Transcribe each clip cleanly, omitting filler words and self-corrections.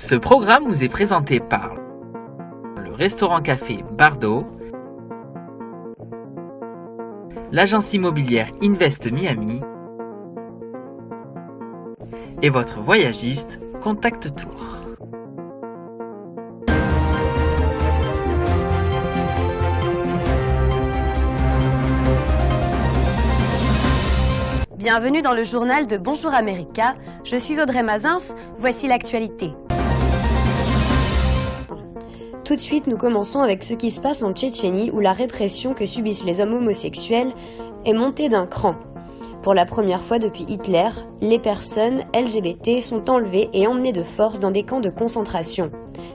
Ce programme vous est présenté par le restaurant-café Bardot, l'agence immobilière Invest Miami et votre voyagiste Contact Tour. Bienvenue dans le journal de Bonjour America, je suis Audrey Mazins, voici l'actualité. Tout de suite, nous commençons avec ce qui se passe en Tchétchénie où la répression que subissent les hommes homosexuels est montée d'un cran. Pour la première fois depuis Hitler, les personnes LGBT sont enlevées et emmenées de force dans des camps de concentration.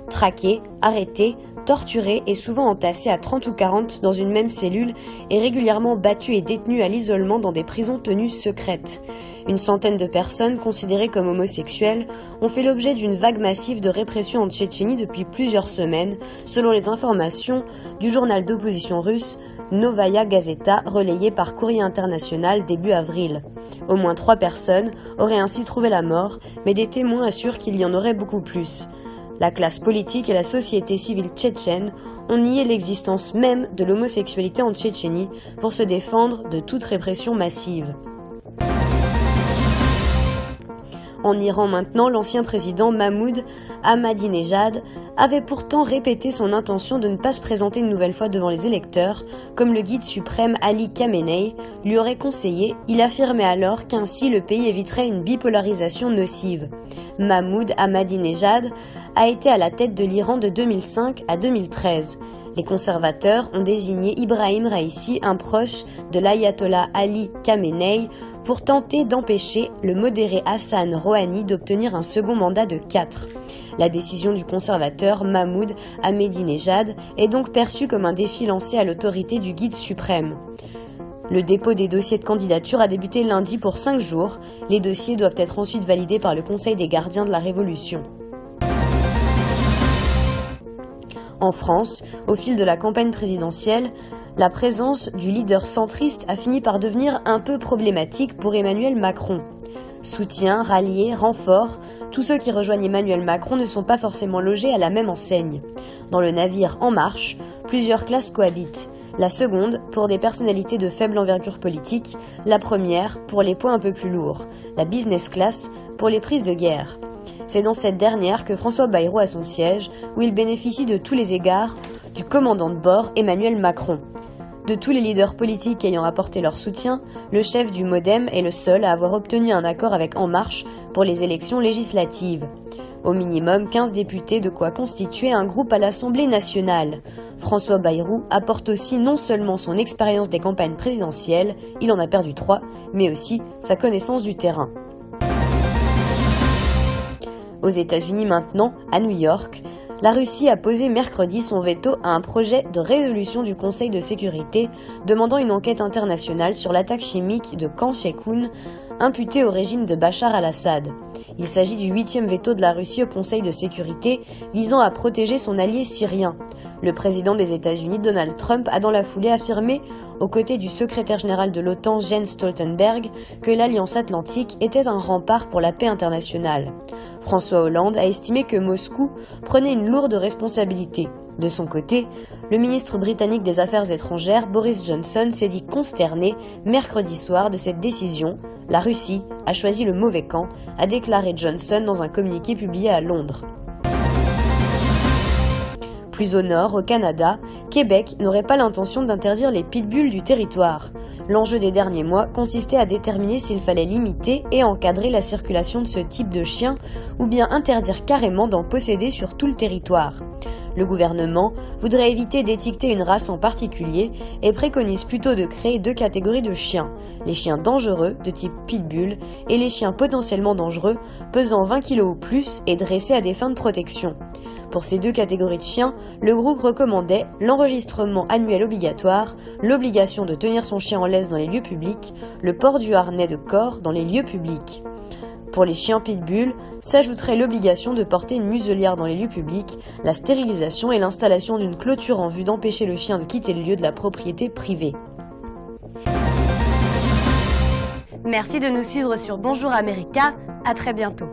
Traquées, arrêtées, torturées et souvent entassées à 30 ou 40 dans une même cellule et régulièrement battues et détenues à l'isolement dans des prisons tenues secrètes. Une centaine de personnes considérées comme homosexuelles ont fait l'objet d'une vague massive de répression en Tchétchénie depuis plusieurs semaines, selon les informations du journal d'opposition russe Novaya Gazeta, relayé par Courrier International début avril. Au moins 3 personnes auraient ainsi trouvé la mort, mais des témoins assurent qu'il y en aurait beaucoup plus. La classe politique et la société civile tchétchène ont nié l'existence même de l'homosexualité en Tchétchénie pour se défendre de toute répression massive. En Iran maintenant, l'ancien président Mahmoud Ahmadinejad avait pourtant répété son intention de ne pas se présenter une nouvelle fois devant les électeurs, comme le guide suprême Ali Khamenei lui aurait conseillé. Il affirmait alors qu'ainsi le pays éviterait une bipolarisation nocive. Mahmoud Ahmadinejad a été à la tête de l'Iran de 2005 à 2013. Les conservateurs ont désigné Ibrahim Raïssi, un proche de l'ayatollah Ali Khamenei, pour tenter d'empêcher le modéré Hassan Rouhani d'obtenir un second mandat de 4. La décision du conservateur Mahmoud Ahmadinejad est donc perçue comme un défi lancé à l'autorité du guide suprême. Le dépôt des dossiers de candidature a débuté lundi pour 5 jours. Les dossiers doivent être ensuite validés par le Conseil des gardiens de la Révolution. En France, au fil de la campagne présidentielle, la présence du leader centriste a fini par devenir un peu problématique pour Emmanuel Macron. Soutien, ralliés, renforts, tous ceux qui rejoignent Emmanuel Macron ne sont pas forcément logés à la même enseigne. Dans le navire En Marche, plusieurs classes cohabitent. La seconde pour des personnalités de faible envergure politique, la première pour les poids un peu plus lourds, la business class pour les prises de guerre. C'est dans cette dernière que François Bayrou a son siège, où il bénéficie de tous les égards du commandant de bord Emmanuel Macron. De tous les leaders politiques ayant apporté leur soutien, le chef du MoDem est le seul à avoir obtenu un accord avec En Marche pour les élections législatives. Au minimum 15 députés, de quoi constituer un groupe à l'Assemblée nationale. François Bayrou apporte aussi non seulement son expérience des campagnes présidentielles, il en a perdu 3, mais aussi sa connaissance du terrain. Aux États-Unis maintenant, à New York, la Russie a posé mercredi son veto à un projet de résolution du Conseil de sécurité demandant une enquête internationale sur l'attaque chimique de Khan Sheikhoun imputée au régime de Bachar al-Assad. Il s'agit du 8e veto de la Russie au Conseil de sécurité visant à protéger son allié syrien. Le président des États-Unis, Donald Trump, a dans la foulée affirmé, aux côtés du secrétaire général de l'OTAN, Jens Stoltenberg, que l'Alliance Atlantique était un rempart pour la paix internationale. François Hollande a estimé que Moscou prenait une lourde responsabilité. De son côté, le ministre britannique des Affaires étrangères, Boris Johnson, s'est dit consterné mercredi soir de cette décision. La Russie a choisi le mauvais camp, a déclaré Johnson dans un communiqué publié à Londres. Plus au nord, au Canada, Québec n'aurait pas l'intention d'interdire les pitbulls du territoire. L'enjeu des derniers mois consistait à déterminer s'il fallait limiter et encadrer la circulation de ce type de chien ou bien interdire carrément d'en posséder sur tout le territoire. Le gouvernement voudrait éviter d'étiqueter une race en particulier et préconise plutôt de créer 2 catégories de chiens, les chiens dangereux de type pitbull et les chiens potentiellement dangereux pesant 20 kg ou plus et dressés à des fins de protection. Pour ces 2 catégories de chiens, le groupe recommandait l'enregistrement annuel obligatoire, l'obligation de tenir son chien en laisse dans les lieux publics, le port du harnais de corps dans les lieux publics. Pour les chiens pitbull, s'ajouterait l'obligation de porter une muselière dans les lieux publics, la stérilisation et l'installation d'une clôture en vue d'empêcher le chien de quitter le lieu de la propriété privée. Merci de nous suivre sur Bonjour America, à très bientôt.